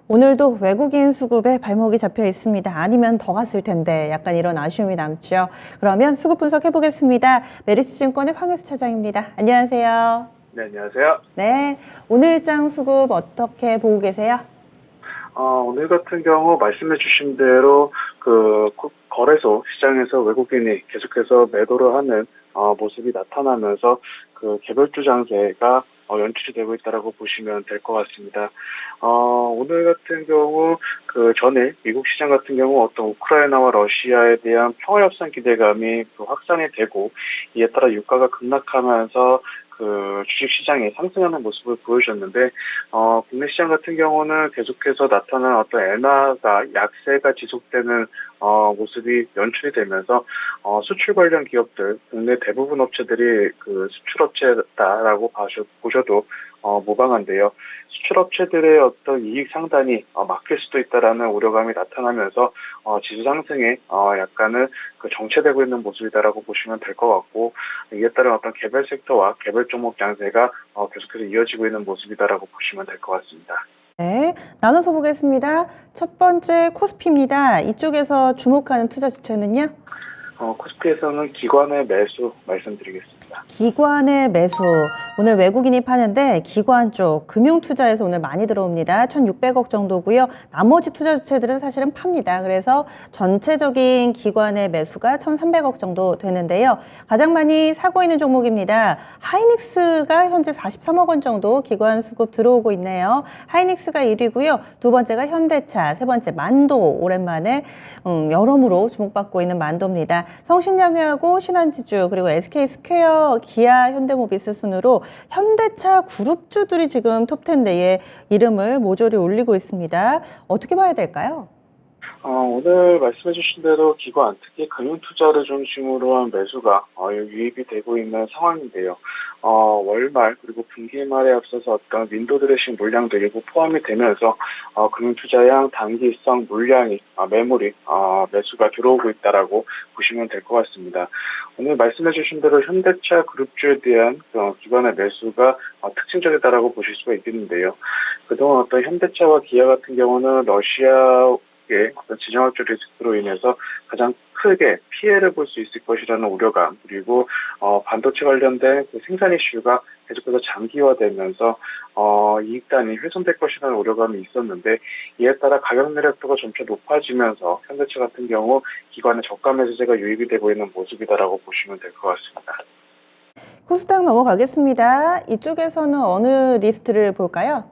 오늘도 외국인 수급에 발목이 잡혀 있습니다. 아니면 더 갔을 텐데 약간 이런 아쉬움이 남죠. 그러면 수급 분석해 보겠습니다. 메리츠증권의 황혜수 차장입니다. 안녕하세요. 네, 안녕하세요. 네, 오늘장 수급 어떻게 보고 계세요? 오늘 같은 경우 말씀해 주신 대로 거래소 시장에서 외국인이 계속해서 매도를 하는 모습이 나타나면서 개별주 장세가 연출이 되고 있다고 보시면 될 것 같습니다. 오늘 같은 경우 전일 미국 시장 같은 경우 어떤 우크라이나와 러시아에 대한 평화협상 기대감이 확산이 되고, 이에 따라 유가가 급락하면서 주식시장이 상승하는 모습을 보여줬는데, 국내 시장 같은 경우는 계속해서 나타나는 어떤 엔화가 약세가 지속되는 모습이 연출이 되면서 수출 관련 기업들, 국내 대부분 업체들이 수출업체다라고 보셔도 무방한데요. 수출업체들의 어떤 이익 상단이 막힐 수도 있다라는 우려감이 나타나면서 지수 상승에 약간은 정체되고 있는 모습이다라고 보시면 될 것 같고, 이에 따른 어떤 개별 섹터와 개별 종목 양세가 계속해서 이어지고 있는 모습이다라고 보시면 될 것 같습니다. 네, 나눠서 보겠습니다. 첫 번째 코스피입니다. 이쪽에서 주목하는 투자 주체는요? 코스피에서는 기관의 매수 말씀드리겠습니다. 기관의 매수, 오늘 외국인이 파는데 기관 쪽 금융 투자에서 오늘 많이 들어옵니다. 1,600억 정도고요. 나머지 투자 주체들은 사실은 팝니다. 그래서 전체적인 기관의 매수가 1,300억 정도 되는데요. 가장 많이 사고 있는 종목입니다. 하이닉스가 현재 43억 원 정도 기관 수급 들어오고 있네요. 하이닉스가 1위고요. 두 번째가 현대차, 세 번째 만도, 오랜만에 여러모로 주목받고 있는 만도입니다. 성신양유하고 신한지주, 그리고 SK스퀘어, 기아, 현대모비스 순으로 현대차 그룹주들이 지금 톱10 내에 이름을 모조리 올리고 있습니다. 어떻게 봐야 될까요? 오늘 말씀해 주신 대로 기관, 특히 금융투자를 중심으로 한 매수가 유입이 되고 있는 상황인데요. 월말 그리고 분기말에 앞서서 어떤 윈도우 드레싱 물량도 일부 포함이 되면서 금융투자양 단기성 물량이 매물이 매수가 들어오고 있다라고 보시면 될 것 같습니다. 오늘 말씀해 주신 대로 현대차 그룹주에 대한 기관의 매수가 특징적이다라고 보실 수가 있겠는데요. 그동안 어떤 현대차와 기아 같은 경우는 러시아 어떤 지정학적 리스크로 인해서 가장 크게 피해를 볼 수 있을 것이라는 우려감, 그리고 반도체 관련된 생산 이슈가 계속해서 장기화되면서 이익단이 훼손될 것이라는 우려감이 있었는데, 이에 따라 가격 내력도가 점차 높아지면서 현대차 같은 경우 기관의 저가 매수세가 유입이 되고 있는 모습이다라고 보시면 될 것 같습니다. 코스닥 넘어가겠습니다. 이쪽에서는 어느 리스트를 볼까요?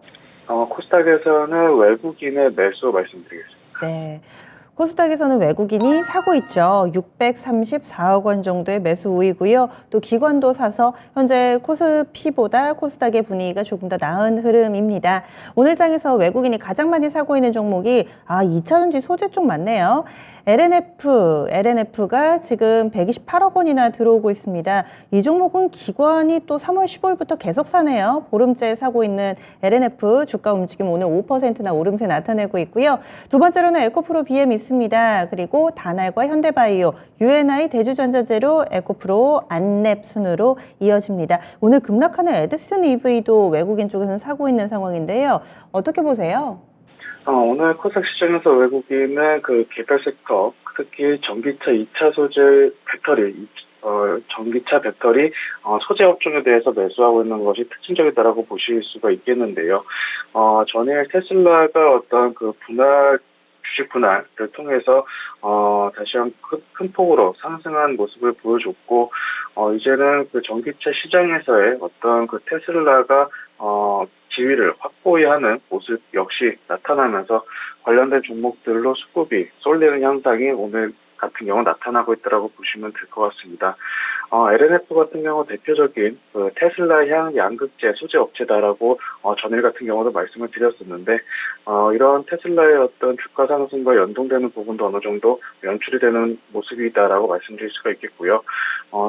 코스닥에서는 외국인의 매수 말씀드리겠습니다. 네. 코스닥에서는 외국인이 사고 있죠. 634억 원 정도의 매수 우위고요. 또 기관도 사서 현재 코스피보다 코스닥의 분위기가 조금 더 나은 흐름입니다. 오늘 장에서 외국인이 가장 많이 사고 있는 종목이 2차전지 소재 쪽 맞네요. LNF가 지금 128억 원이나 들어오고 있습니다. 이 종목은 기관이 또 3월 15일부터 계속 사네요. 보름째 사고 있는 LNF 주가 움직임 오늘 5%나 오름세 나타내고 있고요. 두 번째로는 에코프로 BM 있습니다. 그리고 다날과 현대바이오, UNI, 대주전자재료, 에코프로, 안랩 순으로 이어집니다. 오늘 급락하는 에드슨 EV도 외국인 쪽에서는 사고 있는 상황인데요. 어떻게 보세요? 오늘 코스닥 시장에서 외국인은 개별 섹터, 특히 전기차 2차 소재 배터리, 전기차 배터리 소재 업종에 대해서 매수하고 있는 것이 특징적이다라고 보실 수가 있겠는데요. 전일 테슬라가 어떤 주식 분할을 통해서 다시 한 큰 폭으로 상승한 모습을 보여줬고, 이제는 전기차 시장에서의 어떤 테슬라가 지위를 확고히 하는 모습 역시 나타나면서 관련된 종목들로 수급이 쏠리는 현상이 오늘 같은 경우 나타나고 있다고 보시면 될 것 같습니다. LNF 같은 경우 대표적인 테슬라향 양극재 소재 업체다라고 전일 같은 경우도 말씀을 드렸었는데, 이런 테슬라의 어떤 주가 상승과 연동되는 부분도 어느 정도 연출이 되는 모습이다라고 말씀드릴 수가 있겠고요.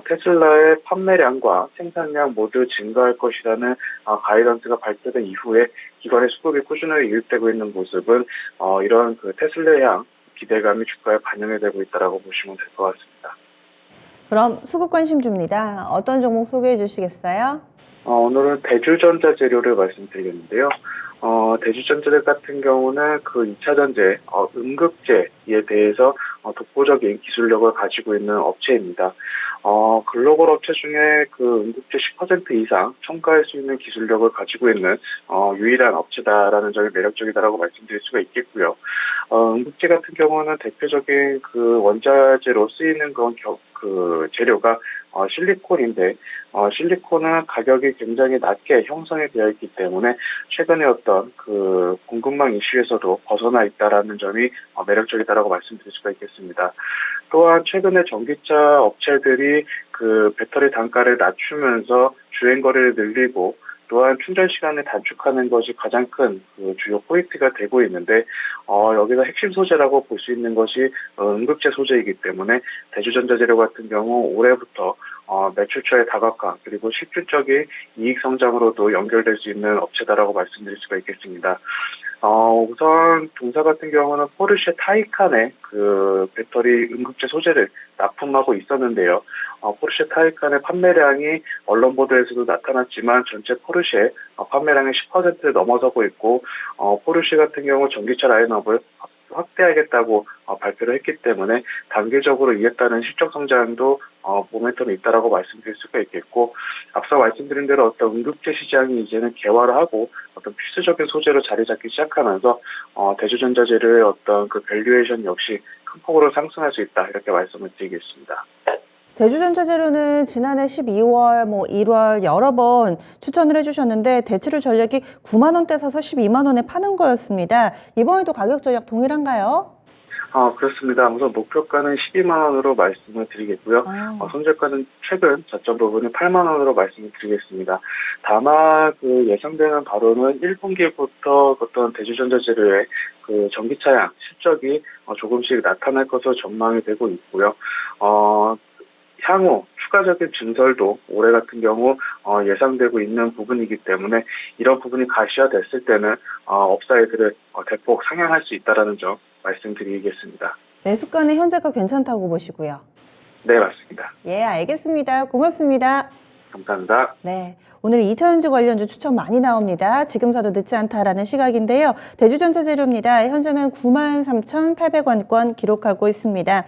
테슬라의 판매량과 생산량 모두 증가할 것이라는 가이던스가 발표된 이후에 기관의 수급이 꾸준하게 유입되고 있는 모습은 이런 테슬라향 기대감이 주가에 반영이 되고 있다고 보시면 될 것 같습니다. 그럼 수급 관심주입니다. 어떤 종목 소개해 주시겠어요? 오늘은 대주전자 재료를 말씀드리겠는데요. 대주전자재 같은 경우는 그 2차 전지, 음극재에 대해서 독보적인 기술력을 가지고 있는 업체입니다. 글로벌 업체 중에 그 음극재 10% 이상 첨가할 수 있는 기술력을 가지고 있는 유일한 업체다라는 점이 매력적이다라고 말씀드릴 수가 있겠고요. 음극재 같은 경우는 대표적인 그 원자재로 쓰이는 그 재료가 실리콘인데, 실리콘은 가격이 굉장히 낮게 형성이 되어 있기 때문에 최근에 어떤 그 공급망 이슈에서도 벗어나 있다라는 점이 매력적이다라고 말씀드릴 수가 있겠습니다. 또한 최근에 전기차 업체들이 그 배터리 단가를 낮추면서 주행 거리를 늘리고 또한 충전 시간을 단축하는 것이 가장 큰 그 주요 포인트가 되고 있는데, 여기서 핵심 소재라고 볼 수 있는 것이 음극재 소재이기 때문에 대주전자재료 같은 경우 올해부터 매출처의 다각화 그리고 실질적인 이익 성장으로도 연결될 수 있는 업체다라고 말씀드릴 수가 있겠습니다. 우선 동사 같은 경우는 포르쉐 타이칸의 그 배터리 음극재 소재를 납품하고 있었는데요. 포르쉐 타이칸의 판매량이 언론 보도에서도 나타났지만 전체 포르쉐 판매량의 10%를 넘어서고 있고, 포르쉐 같은 경우 전기차 라인업을 확대하겠다고 발표를 했기 때문에 단계적으로 이에 따른 실적 성장도 모멘텀이 있다라고 말씀드릴 수가 있겠고, 앞서 말씀드린 대로 어떤 음극재 시장이 이제는 개화를 하고 어떤 필수적인 소재로 자리 잡기 시작하면서 대주전자재료의 어떤 그 밸류에이션 역시 큰 폭으로 상승할 수 있다, 이렇게 말씀을 드리겠습니다. 대주전자재료는 지난해 12월, 1월 여러 번 추천을 해주셨는데 대체로 전략이 9만 원대 사서 12만 원에 파는 거였습니다. 이번에도 가격 전략 동일한가요? 그렇습니다. 우선 목표가는 12만 원으로 말씀을 드리겠고요. 손절가는 최근 저점 부분은 8만 원으로 말씀을 드리겠습니다. 다만 그 예상되는 바로는 1분기부터 어떤 대주전자재료의 그 전기차량 실적이 조금씩 나타날 것으로 전망이 되고 있고요. 향후 추가적인 증설도 올해 같은 경우 예상되고 있는 부분이기 때문에 이런 부분이 가시화됐을 때는 업사이드를 대폭 상향할 수 있다는 점 말씀드리겠습니다. 매수가는 현재가 괜찮다고 보시고요. 네, 맞습니다. 예, 알겠습니다. 고맙습니다. 감사합니다. 네, 오늘 2차전지 관련주 추천 많이 나옵니다. 지금 사도 늦지 않다라는 시각인데요. 대주전자재료입니다. 현재는 93,800원권 기록하고 있습니다.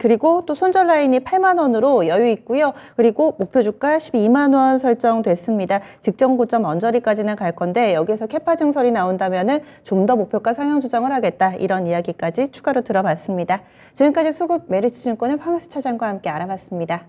그리고 또 손절 라인이 8만 원으로 여유 있고요. 그리고 목표 주가 12만 원 설정됐습니다. 직전 고점 언저리까지는 갈 건데 여기서 캐파 증설이 나온다면은 좀 더 목표가 상향 조정을 하겠다, 이런 이야기까지 추가로 들어봤습니다. 지금까지 수급 메리츠증권의 황혜수 차장과 함께 알아봤습니다.